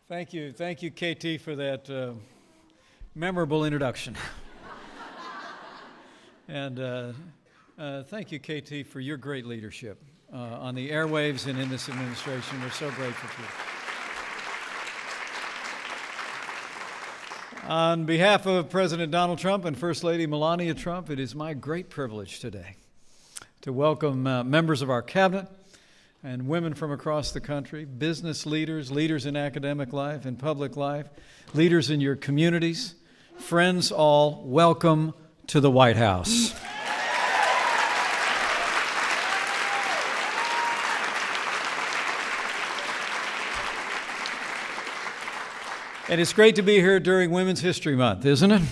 Thank you, KT, for that memorable introduction. And thank you, KT, for your great leadership on the airwaves and in this administration. We're so grateful to you. On behalf of President Donald Trump and First Lady Melania Trump, it is my great privilege today to welcome members of our cabinet and women from across the country, business leaders, leaders in academic life and public life, leaders in your communities, friends all, welcome to the White House. And it's great to be here during Women's History Month, isn't it?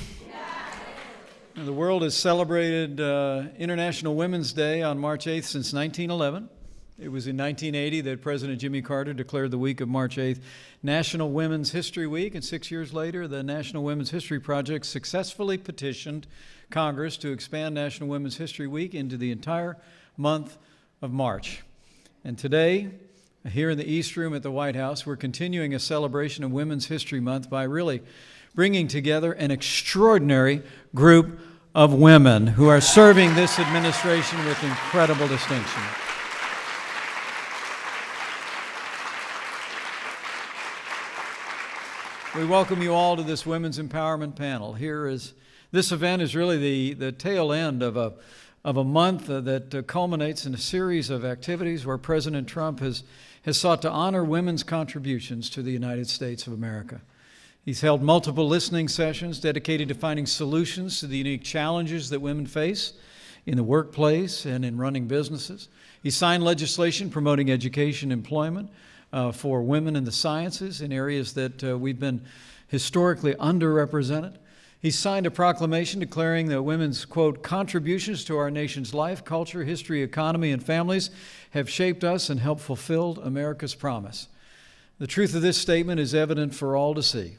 The world has celebrated International Women's Day on March 8th since 1911. It was in 1980 that President Jimmy Carter declared the week of March 8th National Women's History Week, and 6 years later, the National Women's History Project successfully petitioned Congress to expand National Women's History Week into the entire month of March. And today, here in the East Room at the White House, we're continuing a celebration of Women's History Month by really bringing together an extraordinary group of women who are serving this administration with incredible distinction. We welcome you all to this Women's Empowerment Panel. This event is really the tail end of a month that culminates in a series of activities where President Trump has sought to honor women's contributions to the United States of America. He's held multiple listening sessions dedicated to finding solutions to the unique challenges that women face in the workplace and in running businesses. He signed legislation promoting education and employment for women in the sciences in areas that we've been historically underrepresented. He signed a proclamation declaring that women's, quote, contributions to our nation's life, culture, history, economy, and families have shaped us and helped fulfill America's promise. The truth of this statement is evident for all to see.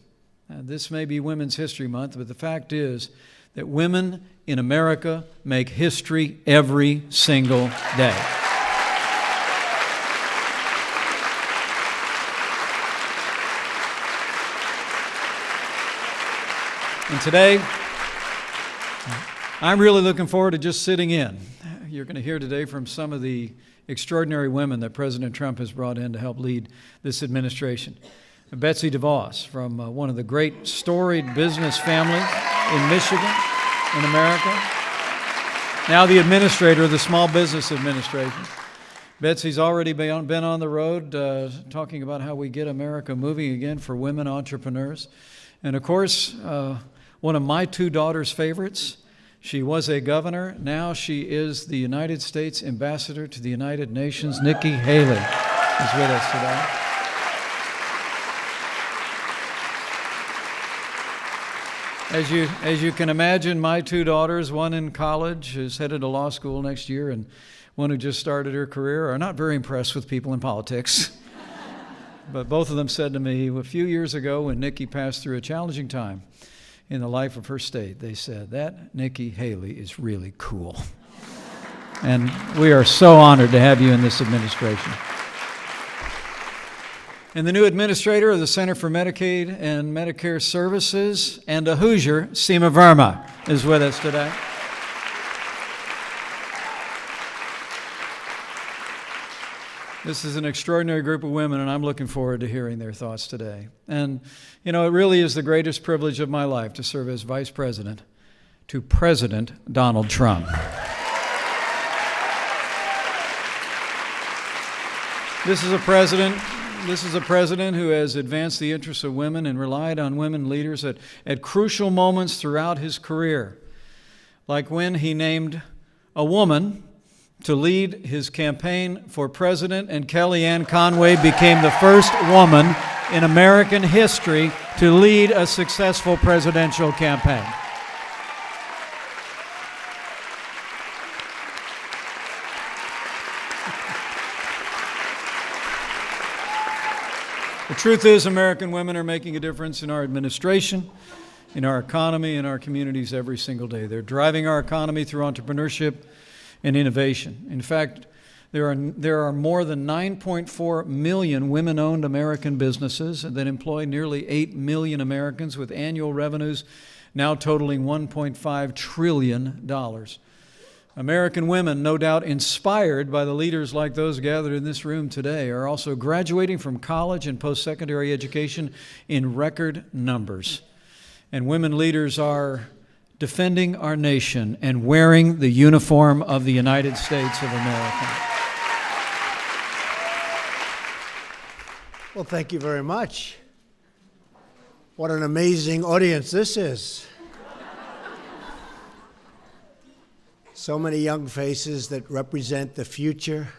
This may be Women's History Month, but the fact is that women in America make history every single day. And today, I'm really looking forward to just sitting in. You're going to hear today from some of the extraordinary women that President Trump has brought in to help lead this administration. Betsy DeVos, from one of the great storied business families in Michigan, in America, now the administrator of the Small Business Administration. Betsy's already been on the road talking about how we get America moving again for women entrepreneurs. And of course, one of my two daughters' favorites, she was a governor. Now she is the United States ambassador to the United Nations. Nikki Haley is with us today. As you can imagine, my two daughters, one in college, is headed to law school next year, and one who just started her career, are not very impressed with people in politics. But both of them said to me a few years ago when Nikki passed through a challenging time in the life of her state, they said, that Nikki Haley is really cool. And we are so honored to have you in this administration. And the new administrator of the Center for Medicaid and Medicare Services, and a Hoosier, Seema Verma, is with us today. This is an extraordinary group of women, and I'm looking forward to hearing their thoughts today. And, you know, it really is the greatest privilege of my life to serve as Vice President to President Donald Trump. This is a president who has advanced the interests of women and relied on women leaders at crucial moments throughout his career, like when he named a woman to lead his campaign for president, and Kellyanne Conway became the first woman in American history to lead a successful presidential campaign. The truth is, American women are making a difference in our administration, in our economy, in our communities every single day. They're driving our economy through entrepreneurship and innovation. In fact, There are more than 9.4 million women-owned American businesses that employ nearly 8 million Americans, with annual revenues now totaling $1.5 trillion. American women, no doubt inspired by the leaders like those gathered in this room today, are also graduating from college and post-secondary education in record numbers. And women leaders are defending our nation and wearing the uniform of the United States of America. Well, thank you very much. What an amazing audience this is. So many young faces that represent the future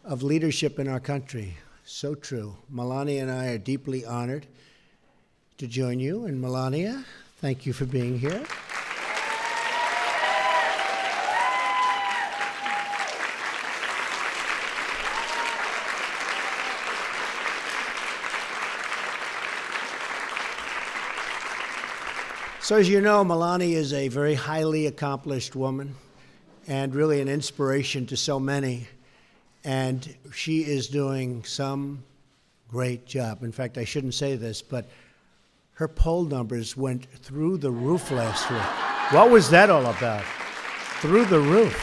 of leadership in our country. So true. Melania and I are deeply honored to join you. And Melania, thank you for being here. So as you know, Melania is a very highly accomplished woman and really an inspiration to so many. And she is doing some great job. In fact, I shouldn't say this, but her poll numbers went through the roof last week. What was that all about? Through the roof.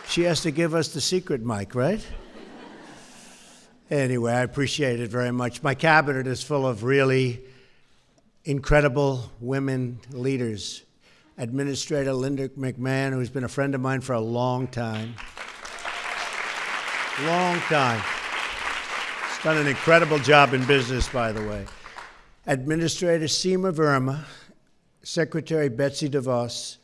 She has to give us the secret mic, right? Anyway, I appreciate it very much. My cabinet is full of really incredible women leaders. Administrator Linda McMahon, who's been a friend of mine for a long time. Long time. She's done an incredible job in business, by the way. Administrator Seema Verma, Secretary Betsy DeVos,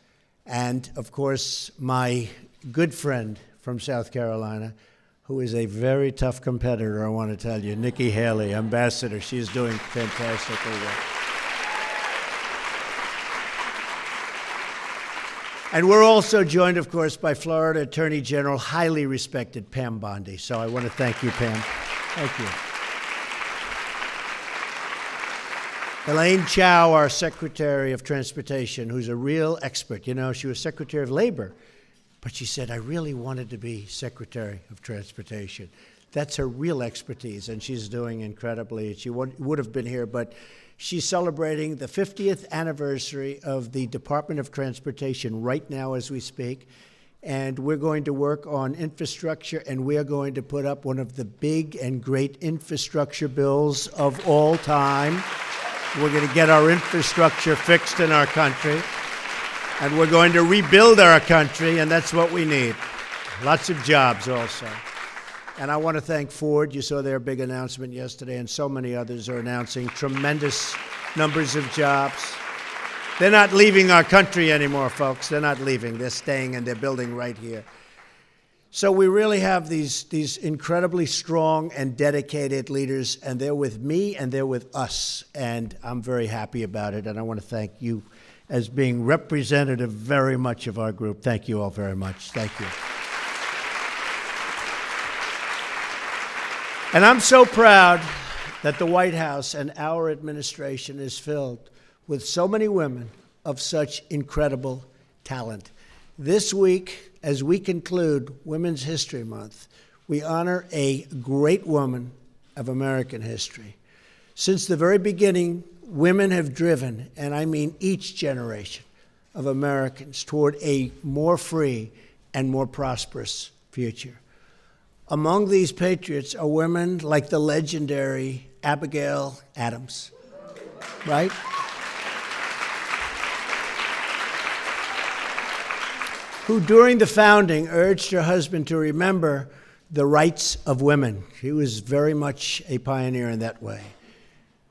and, of course, my good friend from South Carolina, who is a very tough competitor, I want to tell you, Nikki Haley, Ambassador. She's doing fantastically well. And we're also joined, of course, by Florida Attorney General, highly respected Pam Bondi. So I want to thank you, Pam. Thank you. Elaine Chao, our Secretary of Transportation, who's a real expert. You know, she was Secretary of Labor, but she said, I really wanted to be Secretary of Transportation. That's her real expertise, and she's doing incredibly. She would have been here, but she's celebrating the 50th anniversary of the Department of Transportation right now as we speak. And we're going to work on infrastructure, and we are going to put up one of the big and great infrastructure bills of all time. We're going to get our infrastructure fixed in our country, and we're going to rebuild our country, and that's what we need. Lots of jobs also. And I want to thank Ford. You saw their big announcement yesterday, and so many others are announcing tremendous numbers of jobs. They're not leaving our country anymore, folks. They're not leaving. They're staying, and they're building right here. So we really have these incredibly strong and dedicated leaders, and they're with me, and they're with us. And I'm very happy about it, and I want to thank you as being representative very much of our group. Thank you all very much. Thank you. And I'm so proud that the White House and our administration is filled with so many women of such incredible talent. This week, as we conclude Women's History Month, we honor a great woman of American history. Since the very beginning, women have driven, and I mean each generation of Americans, toward a more free and more prosperous future. Among these patriots are women like the legendary Abigail Adams, right? Who during the founding urged her husband to remember the rights of women. She was very much a pioneer in that way.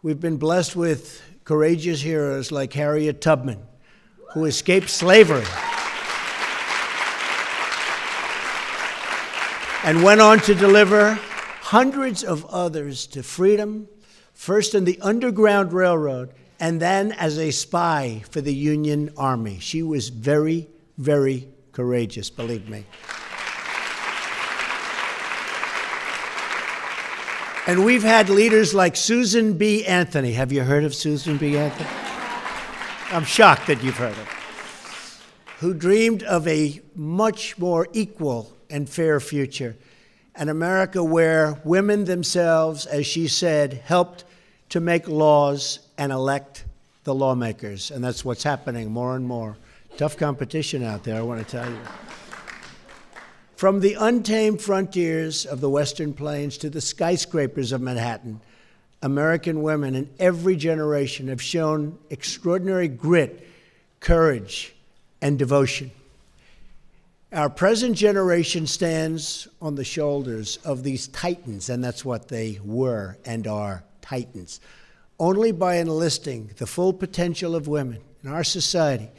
We've been blessed with courageous heroes like Harriet Tubman, who escaped slavery and went on to deliver hundreds of others to freedom, first in the Underground Railroad and then as a spy for the Union Army. She was very, very courageous, believe me. And we've had leaders like Susan B. Anthony. Have you heard of Susan B. Anthony? I'm shocked that you've heard of her. Who dreamed of a much more equal and fair future. An America where women themselves, as she said, helped to make laws and elect the lawmakers. And that's what's happening more and more. Tough competition out there, I want to tell you. From the untamed frontiers of the Western Plains to the skyscrapers of Manhattan, American women in every generation have shown extraordinary grit, courage, and devotion. Our present generation stands on the shoulders of these titans, and that's what they were and are, titans. Only by enlisting the full potential of women in our society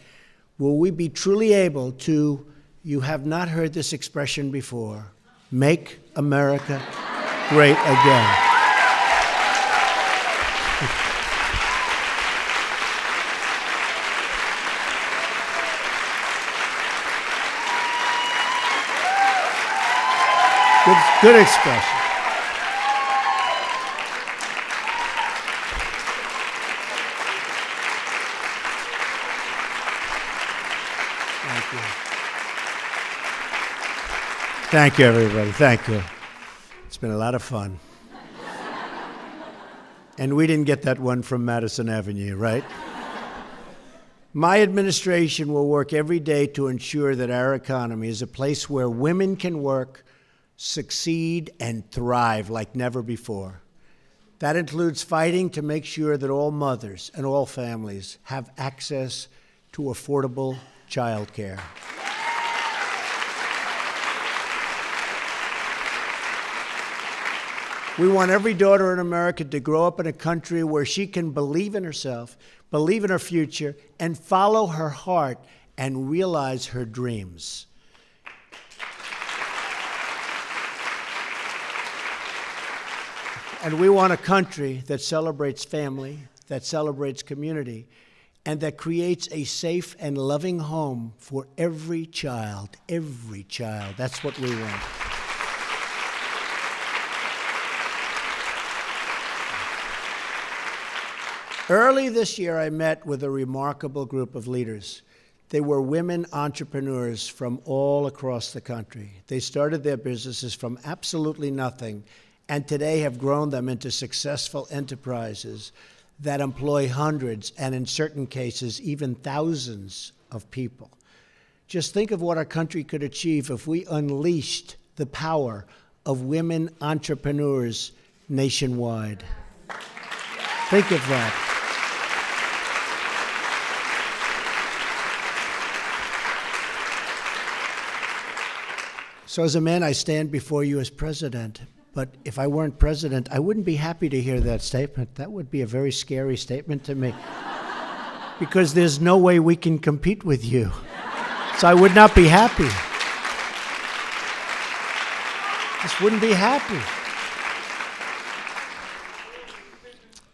will we be truly able to, you have not heard this expression before, make America great again. Good expression. Thank you. Thank you, everybody. Thank you. It's been a lot of fun. And we didn't get that one from Madison Avenue, right? My administration will work every day to ensure that our economy is a place where women can work, succeed, and thrive like never before. That includes fighting to make sure that all mothers and all families have access to affordable child care. We want every daughter in America to grow up in a country where she can believe in herself, believe in her future, and follow her heart and realize her dreams. And we want a country that celebrates family, that celebrates community, and that creates a safe and loving home for every child. Every child. That's what we want. Early this year, I met with a remarkable group of leaders. They were women entrepreneurs from all across the country. They started their businesses from absolutely nothing, and today have grown them into successful enterprises that employ hundreds, and in certain cases, even thousands of people. Just think of what our country could achieve if we unleashed the power of women entrepreneurs nationwide. Think of that. So as a man, I stand before you as president. But if I weren't president, I wouldn't be happy to hear that statement. That would be a very scary statement to me. Because there's no way we can compete with you. So I would not be happy. Just wouldn't be happy.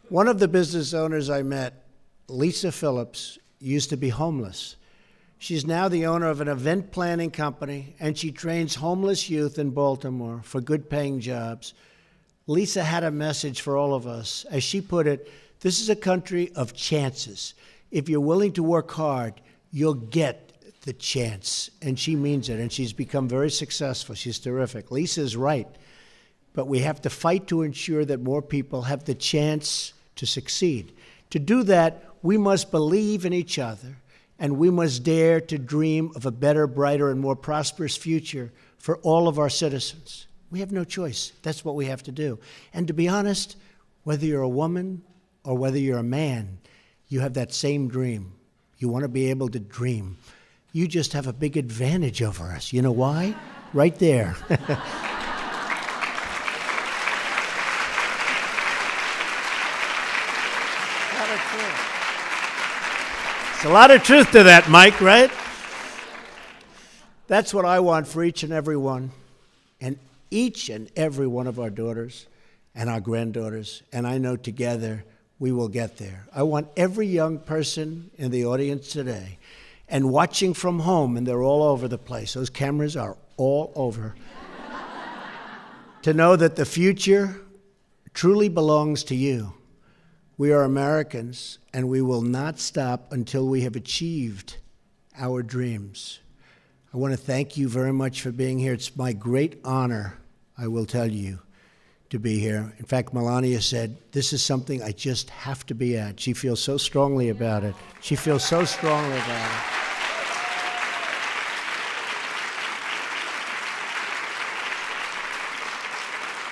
One of the business owners I met, Lisa Phillips, used to be homeless. She's now the owner of an event planning company, and she trains homeless youth in Baltimore for good-paying jobs. Lisa had a message for all of us. As she put it, this is a country of chances. If you're willing to work hard, you'll get the chance. And she means it, and she's become very successful. She's terrific. Lisa's right. But we have to fight to ensure that more people have the chance to succeed. To do that, we must believe in each other. And we must dare to dream of a better, brighter, and more prosperous future for all of our citizens. We have no choice. That's what we have to do. And to be honest, whether you're a woman or whether you're a man, you have that same dream. You want to be able to dream. You just have a big advantage over us. You know why? Right there. There's a lot of truth to that, Mike, right? That's what I want for each and every one, and each and every one of our daughters and our granddaughters, and I know together we will get there. I want every young person in the audience today and watching from home, and they're all over the place. Those cameras are all over. To know that the future truly belongs to you. We are Americans, and we will not stop until we have achieved our dreams. I want to thank you very much for being here. It's my great honor, I will tell you, to be here. In fact, Melania said, this is something I just have to be at. She feels so strongly about it. She feels so strongly about it.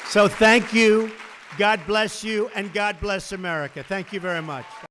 So thank you. God bless you, and God bless America. Thank you very much.